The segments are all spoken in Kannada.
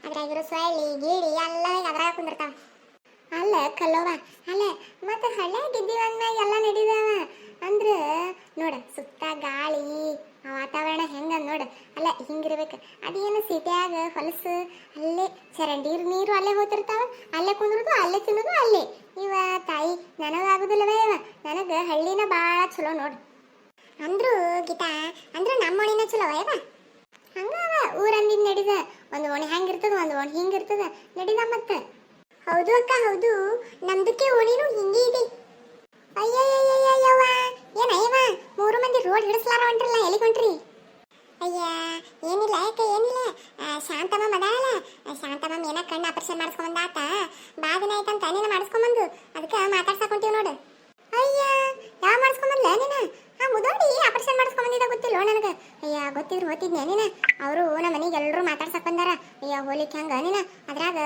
ಅದ್ರಾಗಿರೋ ಸೊಳ್ಳಿ ಗೀಳಿ ಎಲ್ಲ ಅದ್ರಾಗ ಕುಂದಿರ್ತಾವ. ಅಲ್ಲ ಕಲ್ಲವ್ವ, ಅಲ್ಲ ಮತ್ತೆ ಹಳ್ಳ್ಯಾಗ ಇದ್ದೀವಿ ಅಂದ್ಮ್ಯಾಗ ಎಲ್ಲ ನಡೀದಾವ ಅಂದ್ರೆ ನೋಡ, ಸುತ್ತ ಗಾಳಿ ವಾತಾವರಣ ಹೆಂಗಂದ್ ನೋಡ. ಅಲ್ಲ ಹಿಂಗಿರ್ಬೇಕು. ಅದೇನು ಸಿಟಿಯಾಗ ಹೊಲಸು, ಅಲ್ಲೇ ಚರಂಡಿ ನೀರು ಅಲ್ಲೇ ಹೋಗ್ತಿರ್ತಾವ, ಅಲ್ಲೇ ಕುಂದ್ರದು, ಅಲ್ಲೇ ತಿನ್ನೋದು, ಅಲ್ಲೇ. ಇವ ತಾಯಿ ನನಗಾಗುದಿಲ್ಲವೇ ಇವ. ನನಗೆ ಹಳ್ಳಿನ ಭಾಳ ಚಲೋ ನೋಡು. ಅಂದ್ರು ಗೀತಾ, ಅಂದ್ರೆ ನಮ್ಮ ಓಣಿನ ಚಲೋ ಇವ. ಹಂಗವ ಊರಂದಿದ್ ನಡೀದ. ಒಂದು ಓಣಿ ಹಂಗಿರ್ತದ, ಒಂದು ಓಣಿ ಹಿಂಗಿರ್ತದ, ನಡೀದ ಮತ್ತೆ. ಹೌದು ಅಕ್ಕ, ಹೌದು. ನಮ್ದಕ್ಕೆ ಓಣಿನೂ ಹಿಂಗೆ ಇದೆ. ಅಯ್ಯಯ್ಯಯ್ಯವ್ವ, ಏನಯ್ಯವ 3 ಮಂದಿ ರೋಡ್ ಹಿಡಿಸ್ಲಾರ ಹೊಂಟ್ರಲ್ಲ, ಎಲ್ಲಿಗೆ ಹೊಂಟ್ರಿ? ಅಯ್ಯ ಏನಿಲ್ಲ ಯಾಕೆ, ಏನಿಲ್ಲ. ಶಾಂತಮ್ಮ ಮದಾಳಲ್ಲ, ಶಾಂತಮ್ಮ ಏನ ಕಣ್ಣು ಆಪರೇಷನ್ ಮಾಡಿಸ್ಕೊಂಬಂದಾತ. ಬಾ ದಿನ ಆಯ್ತಂತ ನೀನು ಮಾಡಿಸ್ಕೊಂಬಂದು, ಅದಕ್ಕೆ ಮಾತಾಡ್ಸಕೊಂತೀವಿ ನೋಡು. ಅಯ್ಯ ಯಾವ ಮಾಡಿಸ್ಕೊಂಬಂದ್ಲ ನೀನು? ಮುದೋಡಿ ಆಪರೇಷನ್ ಮಾಡಿಸ್ಕೊಂಬಂದಿದ್ದ ಗೊತ್ತಿಲ್ಲ ನನಗೆ. ಅಯ್ಯ ಗೊತ್ತಿದ್ರು ಹೋತಿದ್ನೆ ನೀನು. ಅವರು ನಮ್ಮ ಮನೆಗೆ ಎಲ್ಲರೂ ಮಾತಾಡ್ಸಕ್ ಬಂದಾರ. ಅಯ್ಯ ಹೋಲಿಕ್ಕೆ ಹೆಂಗ ನೀನು? ಅದ್ರಾಗ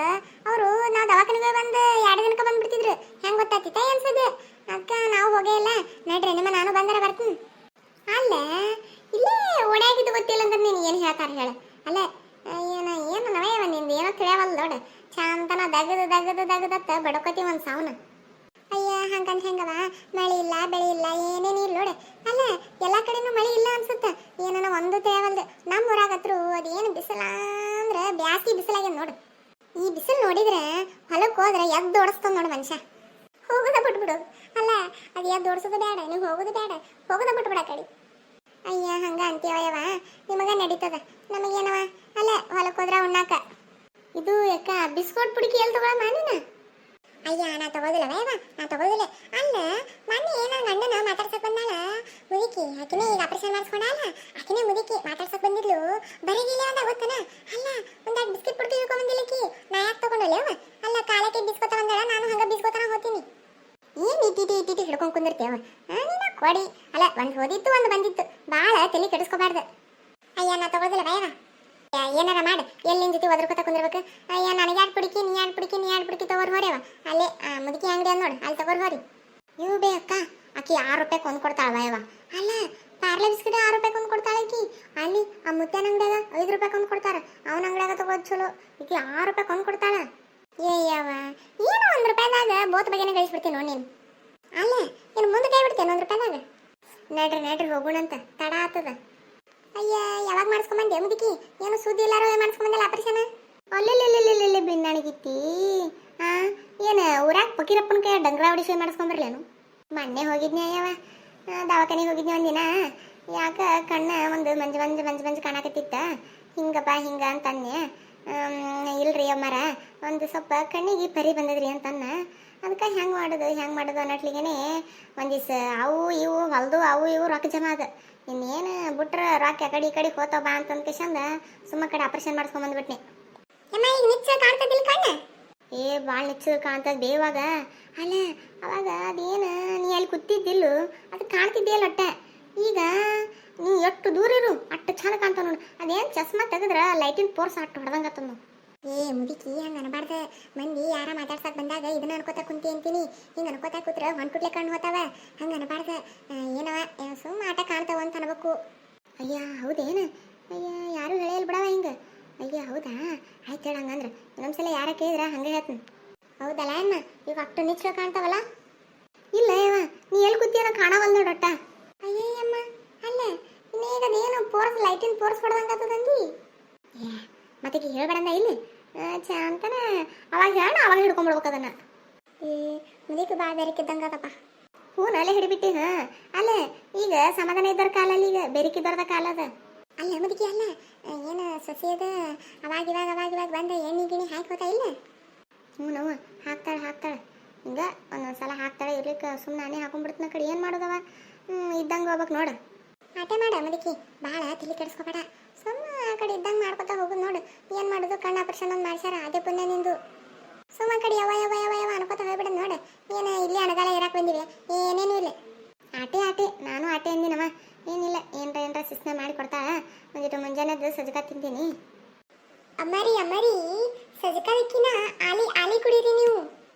ಅವರು ನಾವು ದವಾಖಾನೆಗೆ ಬಂದು 2 ದಿನಕ್ಕೆ ಬಂದ್ಬಿಡ್ತಿದ್ರು. ಹೆಂಗೆ ಗೊತ್ತಾಗ್ತಿತ್ತ ಅನ್ಸದೆ. ಅದಕ್ಕೆ ನಾವು ಹೋಗೇ ಇಲ್ಲ. ನಡ್ರಿ ನಿಮ್ಮ ನಾನು ಬಂದಾರ ಬರ್ತೀನಿ. ಅಲ್ಲ ಇಲ್ಲೇ ಓಡಾಗಿದ್ದು ಗೊತ್ತಿಲ್ಲ ಅಂದ್ರೆ ನೀನು ಏನು ಹೇಳ್ತಾರ ಹೇಳ. ಅಲ್ಲ ಏನು ನವಯವ ನಿಂದು ಏನೋ ತಿಳಿಯವಲ್ಲ ನೋಡು. ಶಾಂತನ ದಗದು ದಗದು ದಗದತ್ತ ಬಡಕೋತಿ ಒಂದು ಸಾವನ. ಅಯ್ಯ ಹಂಗಂತ ಹೆಂಗವ, ಮಳೆ ಇಲ್ಲ ಬೆಳೆ ಇಲ್ಲ ಏನೇನು ಇಲ್ಲ ನೋಡು. ಅಲ್ಲ ಎಲ್ಲ ಕಡೆನೂ ಮಳೆ ಇಲ್ಲ ಅನ್ಸುತ್ತೆ. ಏನೋ ಒಂದು ತಿಳಿಯವಲ್ದು. ನಮ್ಮ ಊರಾಗತ್ರು ಅದೇನು ಬಿಸಿಲ ಅಂದ್ರೆ ಬ್ಯಾಸಿ ಬಿಸಿಲಾಗ್ಯದ ನೋಡು. ಈ ಬಿಸಿಲು ನೋಡಿದ್ರೆ ಹೊಲಕ್ಕೆ ಹೋದ್ರೆ ಎದ್ದು ಓಡಿಸ್ತದ ನೋಡು ಮನುಷ್ಯ. ಹೋಗೋದ ಬಿಟ್ಬಿಡು. ಅಲ್ಲ ಅದು ಎದ್ದು ಓಡಿಸೋದು ಬೇಡ, ನೀವು ಹೋಗೋದು ಬೇಡ, ಹೋಗೋದ ಬಿಟ್ಬಿಡ ಕಡೆ. ಅಯ್ಯ ಹಂಗ ಅಂತೀವಯ್ಯವ, ನಿಮಗ ನಡೀತದ, ನಮಗೇನವ. ಅಲ್ಲ ಹೊಲಕ್ಕೆ ಹೋದ್ರ ಉಣ್ಣಾಕ ಇದು ಯಾಕ ಬಿಸ್ಕೋಟ್ ಪುಡುಕಿ ಎಲ್ಲಿ ತಗೊಳ ನೀನು? ಅಯ್ಯ ನಾ ತಗೋದಿಲ್ಲವ ಯವ, ನಾ ತಗೋದಿಲ್ಲ. ಅಲ್ಲ ಮೊನ್ನೆ ಏನೋ ಗಂಡನ ಮಾತಾಡ್ಸಕ್ ಬಂದಾಳ ಮುದುಕಿ. ಆಕಿನೇ ಈಗ ಆಪರೇಷನ್ ಮಾಡಿಸ್ಕೊಂಡಾಲ, ಆಕಿನೇ ಮುದುಕಿ ಮಾತಾಡ್ಸಕ್ ಬಂದಿದ್ಲು. ಬರೀಗಿಲ್ಲ ಅಂತ ಗೊತ್ತನ? ಅಲ್ಲ ಒಂದಾಗಿ ಬಿಸ್ಕಿಟ್ ಪುಡುಕಿ ಇಳ್ಕೊಂಬಂದಿಲ್ಲಕಿ. ನಾ ಯಾಕೆ ತಗೊಂಡಲ್ಲ ಯವ? ಅಲ್ಲ ಕಾಲಕ್ಕೆ ಬಿಸ್ಕೋತ ಬಂದಾಳ, ನಾನು ಹಂಗ ಬಿಸ್ಕೋತನ ಹೋಗ್ತೀನಿ. ಏನು ಇಟ್ಟಿಟಿ ಹಿಡ್ಕೊಂಡು ಕುಂದಿರ್ತೇವ ನೀನು ಕೊಡಿ. ಅಲ್ಲ ಒಂದು ಹೋದಿತ್ತು ಒಂದು ಬಂದಿತ್ತು, ಭಾಳ ತಲೆ ಕೆಡಿಸ್ಕೋಬಾರ್ದು. ಅಯ್ಯ ನಾ ತಗೋದಿಲ್ಲ ಬಯವ. ಏನಾರ ಮಾಡಿ ಎಲ್ಲಿನ ಜೊತೆ ಒದರ್ಕೋತ ಕುಂದಿರ್ಬೇಕು. ಅಯ್ಯ ನನಗೆ 2 ಪುಡಿಕಿ, ನೀ 2 ಪುಡಿಕಿ, ನೀ 2 ಪುಡಿಕಿ ತಗೋರ್ ಹೋರ್ಯವ. ಅಲ್ಲೇ ಮುದುಕಿ ಅಂಗಡಿ ಅಂದ್ ನೋಡಿ, ಅಲ್ಲಿ ತಗೋರ್ ಹೋರಿ. ಇವು ಬೇ ಅಕ್ಕ, ಆಕಿ 6 ರೂಪಾಯಿ ಕೊಂದು ಕೊಡ್ತಾಳ ಬಯವ. ಅಲ್ಲ ಪಾರ್ಲೆ ಬಿಸ್ಕಿಟ್ 6 ರೂಪಾಯಿ ಕೊಂದು ಕೊಡ್ತಾಳ ಆಕಿ. ಅಲ್ಲಿ ಆ ಮುತ್ತನ ಅಂಗಡಿಯಾಗ 5 ರೂಪಾಯಿ ಕೊಂದು ಕೊಡ್ತಾರ. ಅವನ ಅಂಗಡಿಯಾಗ ತಗೋದು ಚಲೋ, ಈಕಿ 6 ರೂಪಾಯಿ ಕೊಂದು ಕೊಡ್ತಾಳ. ಏಯವ ಏನೋ 1 ರೂಪಾಯಿದಾಗ ಬೋತ್ ಬಗೆನೇ ಗಳಿಸ್ಬಿಡ್ತೀನಿ ನೋಡಿ ನೀನು. ಅಲ್ಲ ಇನ್ನು ಮುಂದೆ ಕೈ ಬಿಡ್ತೇನೆ 1 ರೂಪಾಯಿದಾಗ. ನಡ್ರಿ ಹೋಗೋಣಂತ, ತಡ ಆಗ್ತದ. ಅಯ್ಯ ಯಾವಾಗ ಮಾಡಿಸ್ಕೊಂಬಂದೆ ಮುದುಕಿ? ಏನು ಸುದ್ದಿ ಇಲ್ಲಾರೋ ಮಾಡಿಸ್ಕೊಂಬಂದಿಲ್ಲ ಆಪರೇಷನ್? ಅಲ್ಲಲ್ಲಿ ಬಿನ್ನಾಣಿಗಿತ್ತಿ. ಏನು ಊರಾಗ ಫಕೀರಪ್ಪನ ಕೈ ಡಂಗ್ರ ಹೊಡಿಸಿ ಮಾಡಿಸ್ಕೊಂಬರ್ಲೇನು? ಮೊನ್ನೆ ಹೋಗಿದ್ನಿ ಅಯ್ಯವ, ದವಾಖಾನೆಗೆ ಹೋಗಿದ್ನಿ ಒಂದಿನ. ಯಾಕೆ ಕಣ್ಣ ಒಂದು ಮಂಜು ಕಾಣಕತ್ತಿತ್ತ. ಹಿಂಗಪ್ಪ ಹಿಂಗ ಅಂತನ್ನೆ. ಇಲ್ರಿ ಅಮ್ಮರ ಒಂದು ಸ್ವಲ್ಪ ಕಣ್ಣಿಗೆ ಪರಿ ಬಂದದ್ರಿ ಅಂತನ್ನ. ಅದಕ್ಕೆ ಹೆಂಗೆ ಮಾಡೋದು ಅನ್ನಟ್ಲಿಗೇನೆ ಒಂದಿವ್ಸ ಅವು ಇವು ಹೊಲ್ದು ಅವು ಇವು ರೊಕ್ಕ ಜಮಾ ಅದ. ಇನ್ನೇನು ಬಿಟ್ರೆ ರೊಕ್ಕ ಕಡೆ ಈ ಕಡೆ ಹೋತಾವ ಬಾ ಅಂತಂದ ಕೇಶಂದ ಸುಮ್ಮ ಕಡೆ ಆಪರೇಷನ್ ಮಾಡಿಸ್ಕೊಂಬಂದ್ಬಿಟ್ನಿ. ಈಗ ನಿಚ್ಚ ಕಾಣ್ತದಿಲ್ಲ ಕಣ್ಣ? ಭಾಳ ನಿಚ್ಚ ಕಾಣ್ತದ ಬೇವಾಗ. ಅಲ್ಲ ಅವಾಗ ಅದೇನು ನೀ ಅಲ್ಲಿ ಕೂತಿದ್ದಿಲ್ಲು, ಅದು ಕಾಣ್ತಿದ್ದಿಲ್ಲ ಒಟ್ಟ. ಈಗ ನೀ ಎಷ್ಟು ದೂರ ಇರು ಅಷ್ಟು ಚಂದ ಕಾಣ್ತಾವ ನೋಡು. ಅದೇನು ಚಸ್ಮಾ ತೆಗೆದ್ರೆ ಲೈಟಿನ ಪೋರ್ಸ್ ಅಷ್ಟು ಹೊಡೆದಂಗತ್ತದ ನಾವು. ಮುದುಕಿ ಹಂಗೆ ಅನ್ಬಾರ್ದು. ಮಂದಿ ಯಾರ ಮಾತಾಡ್ಸಕ್ ಬಂದಾಗ ಇದನ್ನ ಅನ್ಕೋತಾ ಕುಂತಿ ಅಂತೀನಿ. ಹಿಂಗೆ ಅನ್ಕೋತಾ ಕೂತ್ರೆ ಹೊಂಟ್ಬಿಟ್ಲೆ ಕಣ್ಣು ಹೋತಾವ. ಹಂಗೆ ಅನ್ಬಾರ್ದು. ಏನವ ಸುಮ್ಮ ಆಟ ಕಾಣ್ತಾವ ಅಂತ ಅನ್ಬೇಕು. ಅಯ್ಯ ಹೌದೇನು? ಅಯ್ಯ ಯಾರು ಹೇಳಿಲ್ಲ ಬಿಡವ ಹಿಂಗೆ. ಅಯ್ಯ ಹೌದಾ, ಆಯ್ತು ಹೇಳ. ಹಂಗಂದ್ರೆ ಇನ್ನೊಂದ್ಸಲ ಯಾರ ಕೇಳಿದ್ರೆ ಹಂಗೆ ಹೇಳ್ತೀನಿ. ಹೌದಲ್ಲ ಅಮ್ಮ, ಈಗ ಅಷ್ಟು ನಿಚ್ಚ ಕಾಣ್ತಾವಲ್ಲ? ಇಲ್ಲ ಯವ, ನೀ ಎಲ್ಲಿ ಕೂತಿಯೋ ಕಾಣವಲ್ಲ ನೋಡೊಟ್ಟ. ಅಯ್ಯಯ್ಯಮ್ಮ, ಅಲ್ಲ ಇನ್ನೀಗ ಅದೇನು ಪೋರ್ಸ್ ಲೈಟಿನ ಪೋರ್ಸ್ ಹೊಡೆದಂಗತ್ತದಂದಿ. ಮತ್ತೆ ಹೇಳ್ಬೇಡಂದ ಇಲ್ಲಿ ಅಂತನ ಅವಾಗ ಹೇಳ, ಅವಾಗ ಹಿಡ್ಕೊಂಡ್ಬಿಡ್ಬೇಕು ಅದನ್ನ. ಮುದಕ್ಕೆ ಭಾಳ ಬೆರಿಕಿದ್ದಂಗದಪ್ಪ. ಹೂನ ಅಲ್ಲೇ ಹಿಡಿಬಿಟ್ಟಿ. ಅಲ್ಲ ಈಗ ಸಮಾಧಾನ ಇದ್ದರ ಕಾಲಲ್ಲಿ, ಈಗ ಬೆರಿಕಿದ್ದರದ ಕಾಲ ಅದ. ಅಲ್ಲ ಮುದುಕಿ, ಅಲ್ಲ ಏನು ಸಸಿ ಅದ ಅವಾಗಿವಾಗ ಬಂದ ಎಣ್ಣೆ ಗಿಣಿ ಹಾಕಿ ಹೋತಾ ಇಲ್ಲ? ಹ್ಞೂ ಹಾಕ್ತಾಳೆ ಹಿಂಗೆ ಒಂದೊಂದ್ಸಲ ಹಾಕ್ತಾಳೆ. ಇರ್ಲಿಕ್ಕೆ ಸುಮ್ಮನೆ ನಾನೇ ಹಾಕೊಂಡ್ಬಿಡ್ತೀನಿ. ಕಡೆ ಏನು ಮಾಡೋದವ, ಇದ್ದಂಗೆ ಹೋಗ್ಬೇಕು ನೋಡು. ಆಟೆ ಮಾಡ ಮುದುಕಿ, ಭಾಳ ತಲೆ ಕೆಡಿಸ್ಕೊಬೇಡ. ಸುಮ್ಮ ಆ ಕಡೆ ಇದ್ದಂಗೆ ಮಾಡ್ಕೊತಾ ಹೋಗುದು ನೋಡು. ಏನು ಮಾಡೋದು, ಕಣ್ಣು ಆಪರೇಷನ್ ಒಂದು ಮಾಡ್ಸ್ಯಾರ, ಅದೇ ಪುಣ್ಯ ನಿಂದು. ಸುಮ್ಮ ಕಡೆ ಯಾವ ಅನ್ಕೋತಾ ಹೋಗ್ಬಿಡ ನೋಡು. ಏನು ಇಲ್ಲಿ ಅಣಗಾಲ ಇರಾಕ್ ಬಂದಿವೆ, ಏನೇನು ಇಲ್ಲ. ಆಟೆ ನಾನು ಆಟೆ ಅಂದಿನವ. ಏನಿಲ್ಲ, ಏನರ ಸಿಸ್ನ ಮಾಡಿ ಕೊಡ್ತಾಳ. ಒಂದಿಟ್ಟು ಮುಂಜಾನೆದ್ದು ಸಜ್ಜಕ ತಿಂತೀನಿ. ಅಮ್ಮರಿ ಸಜ್ಜಕದಕ್ಕಿನ ಆಲಿ ಕುಡೀರಿ ನೀವು.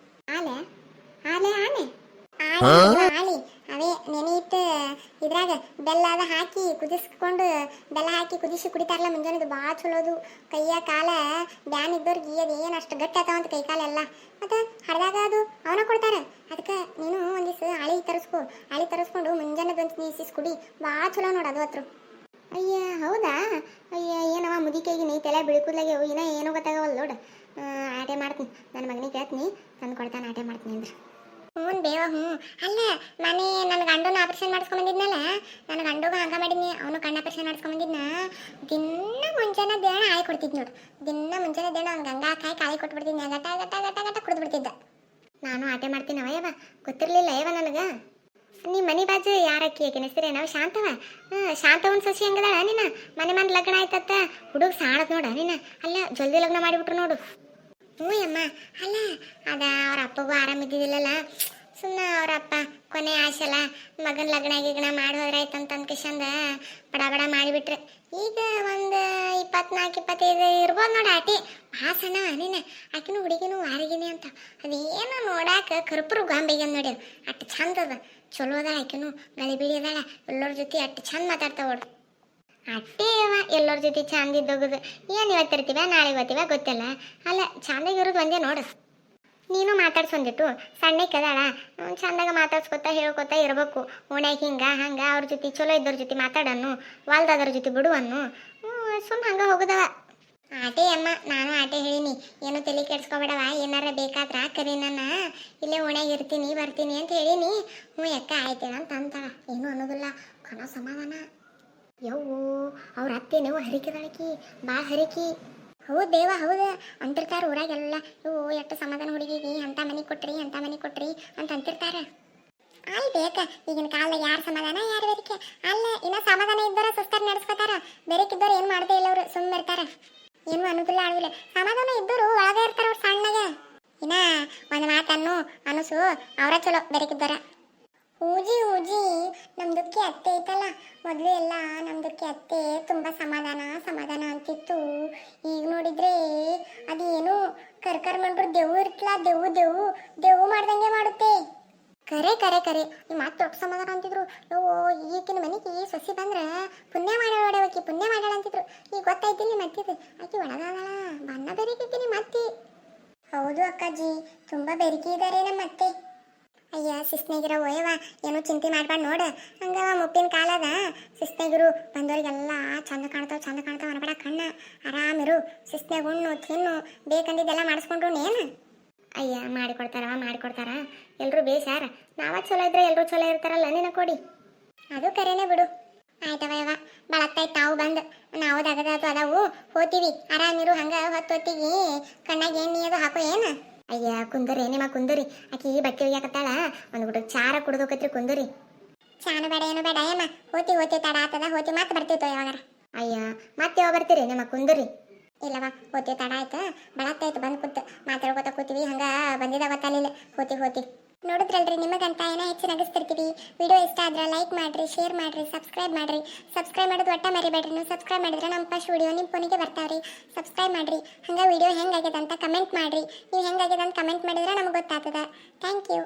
ಆನೆ ಅವೇ ನೆನೆ ಇಟ್ಟು ಇದ್ರಾಗ ಬೆಲ್ಲ ಅದ ಹಾಕಿ ಕುದಿಸ್ಕೊಂಡು ಬೆಲ್ಲ ಹಾಕಿ ಕುದಿಸಿ ಕುಡಿತಾರಲ್ಲ ಮುಂಜಾನೆದು ಭಾಳ ಚಲೋದು. ಕೈಯ ಕಾಲ ಬ್ಯಾನ್ ಇದ್ದವ್ರಿಗೆ ಅದು ಏನು ಅಷ್ಟು ಗಟ್ಟಿ ಆತಾವಂತ ಕೈ ಕಾಲೆಲ್ಲ. ಮತ್ತು ಹರಿದಾಗ ಅದು ಅವನ ಕೊಡ್ತಾರೆ. ಅದಕ್ಕೆ ನೀನು ಒಂದಿವ್ಸ ಆಳಿ ತರಿಸ್ಕೊಂಡು ಮುಂಜಾನೆದು ಒಂದು ನೀಸಿಸ್ ಕುಡಿ, ಭಾಳ ಚಲೋ ನೋಡು ಅದು ಹತ್ರ. ಅಯ್ಯ ಹೌದಾ? ಅಯ್ಯ ಏನವ ಮುದಿಕೈಗಿ ನೀ ತಲೆ ಬಿಳ್ಕುದ್ಲಾಗೆ ಇನ್ನೂ ಏನೂ ಗೊತ್ತಾಗವಲ್ಲ ನೋಡು. ಆಟೆ ಮಾಡ್ತೀನಿ, ನನ್ನ ಮಗನಿಗೆ ಕೇಳ್ತೀನಿ, ತಂದು ಕೊಡ್ತಾನೆ, ಆಟೆ ಮಾಡ್ತೀನಿ ಅಂದ್ರೆ. ಹ್ಞೂ ಬೇವ ಹ್ಞೂ. ಅಲ್ಲ ಮನೆ ನನ್ನ ಗಂಡನ ಆಪರೇಷನ್ ಮಾಡಿಸ್ಕೊಂಬಂದಿದ್ನಲ್ಲ, ನನ್ನ ಗಂಡಗ ಹಂಗ ಮಾಡಿದ್ನಿ. ಅವನು ಕಣ್ಣು ಆಪರೇಷನ್ ಮಾಡಿಸ್ಕೊಂಬಂದಿದ್ನ. ದಿನ ಮುಂಜಾನೆ ದೇಣ ಆಯಿ ಕೊಡ್ತಿದ್ ನೋಡು. ದಿನ ಮುಂಜಾನೆ ದೇಣ ಅವ್ನು ಗಂಗಾ ಕಾಯಿ ಕಾಯಿ ಕೊಟ್ಬಿಡ್ತಿದ್ನಿ. ಗಟ ಗಟ ಗಟ ಗಟ ಕುಡಿದು ಬಿಡ್ತಿದ್ದ. ನಾನು ಆಟೆ ಮಾಡ್ತೀನಿ ಅವಯವ, ಗೊತ್ತಿರಲಿಲ್ಲ ಅಯ್ಯವ ನನಗೆ. ನೀ ಮನೆ ಬಾಜು ಯಾರಕ್ಕಿ ಆಕಿನ ಹೆಸರೇ ನಾವು ಶಾಂತವ. ಶಾಂತವನ್ ಸಸಿ ಹಂಗದಾಳ ನೀನು. ಮನೆ ಲಗ್ನ ಆಯ್ತತ್ತ, ಹುಡುಗ ಸಾಣದ್ ನೋಡ ನೀನು. ಅಲ್ಲ ಜಲ್ದಿ ಲಗ್ನ ಮಾಡಿಬಿಟ್ರು ನೋಡು. ಹ್ಞೂ ಅಮ್ಮ. ಅಲ್ಲ ಅದ ಅವ್ರ ಅಪ್ಪಗೂ ಆರಾಮಿದ್ದಿದ್ದಿಲ್ಲಲ್ಲ, ಸುಮ್ಮನೆ ಅವ್ರ ಅಪ್ಪ ಕೊನೆ ಆಸೆಲ್ಲ ಮಗನ ಲಗ್ನ ಗಿಗ್ನ ಮಾಡಿ ಹೋದ್ರಾಯ್ತಂತ ಕಿಶಂದ ಬಡ ಬಡ ಮಾಡಿಬಿಟ್ರೆ. ಈಗ ಒಂದು 24-25 ಇರ್ಬೋದು ನೋಡಿ ಆಟಿ. ಭಾಳ ಸಣ್ಣ ನೀನು. ಆಕಿನೂ ಹುಡುಗಿನೂ ವಾರಿಗಿನಿ ಅಂತ. ಅದೇನು ನೋಡಾಕ ಕರ್ಪೂರ ಗಾಂಬಿಗೆ ನೋಡಿ. ಅಟ್ಟು ಚಂದ ಅದ, ಚಲೋ ಅದ. ಆಕಿನೂ ಗಳಿಬಿಡಿ ಅದಾಳ, ಎಲ್ಲರ ಜೊತೆ ಅಟ್ಟು ಚಂದ ಮಾತಾಡ್ತಾವಳು. ಅಟ್ಟೇ ಎಲ್ಲರ ಜೊತೆ ಚಂದ ಇದ್ದೋಗುದು. ಏನು ಇವತ್ತಿರ್ತೀವ ನಾಳೆ ಗೊತ್ತೀವ ಗೊತ್ತಿಲ್ಲ. ಅಲ್ಲ ಚಂದಾಗಿರೋದು ಒಂದೇ ನೋಡು. ನೀನು ಮಾತಾಡ್ಸೊಂದಿಟ್ಟು ಸಣ್ಣಕ್ಕದಾಳ, ಚಂದಾಗ ಮಾತಾಡ್ಸ್ಕೊತಾ ಹೇಳ್ಕೊತಾ ಇರಬೇಕು. ಓಣ್ಯಾಗ ಹಂಗೆ ಅವ್ರ ಜೊತೆ ಚಲೋ ಇದ್ದವ್ರ ಜೊತೆ ಮಾತಾಡನ್ನು, ವಾಲ್ದಾದ್ರ ಜೊತೆ ಬಿಡುವನ್ನು. ಸುಮ್ಮನೆ ಹಂಗೆ ಹೋಗುದವ. ಆಟೆ ಅಮ್ಮ, ನಾನು ಆಟೆ ಹೇಳಿನಿ, ಏನು ತಲೆ ಕೆಡ್ಸ್ಕೊಬೇಡವ. ಏನಾರ ಬೇಕಾದ್ರ ಕರಿ, ನನ್ನ ಇಲ್ಲೇ ಓಣ್ಯಾಗ ಇರ್ತೀನಿ ಬರ್ತೀನಿ ಅಂತ ಹೇಳಿನಿ. ಹ್ಞೂ ಯಾಕ ಆಯ್ತೇನ ಅಂತ ಅಂತಾಳ. ಏನೂ ಅನ್ನೋದಿಲ್ಲ, ಕಣ ಸಮಾಧಾನ. ಯವ್ವು ಅವ್ರ ಅತ್ತೆ ನೀವು ಹರಿಕೆದಾಳಕಿ, ಭಾಳ ಹರಿಕಿ. ಹೌದು ದೇವ ಹೌದು ಅಂತಿರ್ತಾರೆ ಊರಾಗೆಲ್ಲ. ಇವು ಎಷ್ಟು ಸಮಾಧಾನ ಹುಡುಗಿಗೆ ಅಂಥ ಮನೆ ಕೊಟ್ರಿ ಅಂತ ಅಂತಿರ್ತಾರೆ. ಅಲ್ಲಿ ಬೇಕ ಈಗಿನ ಕಾಲದಾಗ ಯಾರು ಸಮಾಧಾನ ಯಾರು ಬೇರಿಕೆ. ಅಲ್ಲ ಇನ್ನ ಸಮಾಧಾನ ಇದ್ದಾರ ಸುಸ್ತಾಗಿ ನಡೆಸ್ಕೊತಾರ, ಬೇರೆಕಿದ್ದವ್ರು ಏನು ಮಾಡದೇ ಇಲ್ಲ ಅವರು ಸುಮ್ಮನೆ ಇರ್ತಾರೆ. ಏನು ಅನ್ನೋದಿಲ್ಲ ಆಗೋದಿಲ್ಲ. ಸಮಾಧಾನ ಇದ್ದವರು ಒಳಗೆ ಇರ್ತಾರೆ ಅವ್ರು ಸಣ್ಣಗೆ. ಇನ್ನ ಒಂದು ಮಾತನ್ನು ಅನಸು ಅವರ ಚಲೋ ಬೇರೆಕಿದ್ದಾರ. ಹೂಜಿ ನಮ್ದಕ್ಕೆ ಅತ್ತೆ ಐತಲ್ಲ, ಮೊದಲು ಎಲ್ಲ ನಮ್ದಕ್ಕೆ ಅತ್ತೆ ತುಂಬ ಸಮಾಧಾನ ಅಂತಿತ್ತು. ಈಗ ನೋಡಿದ್ರೆ ಅದೇನು ಕರ್ಕರ್ ಮಾಡ್ರು ದೆವ್ವು ಇರ್ತಲ್ಲ, ದೆವ್ವು ಮಾಡ್ದಂಗೆ ಮಾಡುತ್ತೆ. ಕರೆ ಈ ಮಾತು ದೊಡ್ಡ ಸಮಾಧಾನ ಅಂತಿದ್ರು. ಈಗಿನ ಮನೆಗೆ ಸೊಸಿ ಬಂದ್ರೆ ಪುಣ್ಯ ಮಾಡ್ಯಾಳ ಅಂತಿದ್ರು. ಈಗ ಗೊತ್ತಾಯ್ತೀನಿ ಮತ್ತಿದ್ದು ಆಕಿ ಒಳಗಾದಳ, ಬಣ್ಣ ಬೆರಿಕೈತೀನಿ ಮತ್ತೆ. ಹೌದು ಅಕ್ಕಾಜಿ, ತುಂಬ ಬೆರಿಕೆ ಇದ್ದಾರೆ ನಮ್ಮ ಅತ್ತೆ. ಅಯ್ಯ ಶಿಸ್ನಾಗಿರೋ ಒಯ್ಯವ, ಏನೂ ಚಿಂತೆ ಮಾಡ್ಬಾರ್ದು ನೋಡು. ಹಂಗ ಮುಪ್ಪಿನ ಕಾಲದ ಶಿಸ್ನಾಗಿರು, ಬಂದವ್ರಿಗೆಲ್ಲ ಚಂದ ಕಾಣ್ತಾವ ಅನ್ಬೇಡ ಕಣ್ಣ. ಆರಾಮಿರು, ಶಿಸ್ನಾಗ ಉಣ್ಣು ತಿನ್ನು, ಬೇಕಂದಿದ್ದೆಲ್ಲ ಮಾಡಿಸ್ಕೊಂಡ್ರು ಏನು. ಅಯ್ಯ ಮಾಡಿಕೊಡ್ತಾರ ಎಲ್ಲರೂ ಬೇಸಾರ. ನಾವ ಚಲೋ ಇದ್ರೆ ಎಲ್ಲರೂ ಚಲೋ ಇರ್ತಾರಲ್ಲ ನಿನ್ನ ಕೊಡಿ. ಅದು ಕರೆನೇ ಬಿಡು. ಆಯ್ತವ ಬಳತ್ತಾಯ್ತು ತಾವು ಬಂದು, ನಾವು ಅದಾವು ಹೋತೀವಿ. ಆರಾಮಿರು, ಹಂಗ ಹೊತ್ತಿಗೆ ಕಣ್ಣಾಗ ಎಣ್ಣೆ ಅದು ಹಾಕೋ ಏನು. ಅಯ್ಯ ಕುಂದರಿ ನಿಮ್ಮ ಕುಂದರಿ, ಆಕಿ ಬಟ್ಟೆ ಒಯ್ಯಾಕತ್ತಾಳ, ಒಂದು ಗುಡ ಚಾರ ಕುಡ್ದೋಕತ್ರಿ ಕುಂದರಿ. ಚಾನು ಬೇಡ ಏನು ಬೇಡ ಅಯ್ಯಮ್ಮ, ಹೋತಿ ತಡ ಆತದ, ಹೋತಿ ಮತ್ತೆ ಬರ್ತಿತ್ತು ಯಾವಾಗಾರ. ಅಯ್ಯ ಮತ್ತೆ ಯಾವ ಬರ್ತೀರಿ ನಿಮ್ಮ ಕುಂದರಿ. ಇಲ್ಲವ ಹೋತಿ ತಡ ಆಯ್ತು, ಬಳತ್ತಾಯ್ತು ಬಂದು ಕೂತು ಮಾತಾಡ್ಕೊತ ಕೂತೀವಿ. ಹಂಗ ಬಂದಿದ್ದ ಗೊತ್ತಾಗಲಿಲ್ಲ, ಹೋತಿ ನೋಡಿದ್ರಲ್ರಿ. ನಿಮಗಂತ ಏನೋ ಹೆಚ್ಚು ನಗಿಸ್ತಿರ್ತೀವಿ. ವಿಡಿಯೋ ಇಷ್ಟ ಆದ್ರೆ ಲೈಕ್ ಮಾಡ್ರಿ, ಶೇರ್ ಮಾಡ್ರಿ, ಸಬ್ಸ್ಕ್ರೈಬ್ ಮಾಡೋದು ಒಟ್ಟ ಮರಿಬೇಡ್ರಿ. ನೀವು ಸಬ್ಸ್ಕ್ರೈಬ್ ಮಾಡಿದ್ರೆ ನಮ್ಮ ಫಸ್ಟ್ ವಿಡಿಯೋ ನಿಮ್ಮ ಫೋನಿಗೆ ಬರ್ತಾವ್ರಿ. ಸಬ್ಸ್ಕ್ರೈಬ್ ಮಾಡ್ರಿ. ಹಂಗೆ ವಿಡಿಯೋ ಹೆಂಗಾಗಿದೆ ಅಂತ ಕಮೆಂಟ್ ಮಾಡ್ರಿ. ನೀವು ಹೆಂಗಾಗಿದೆ ಅಂತ ಕಮೆಂಟ್ ಮಾಡಿದ್ರೆ ನಮಗೆ ಗೊತ್ತಾಗ್ತದೆ. Thank you.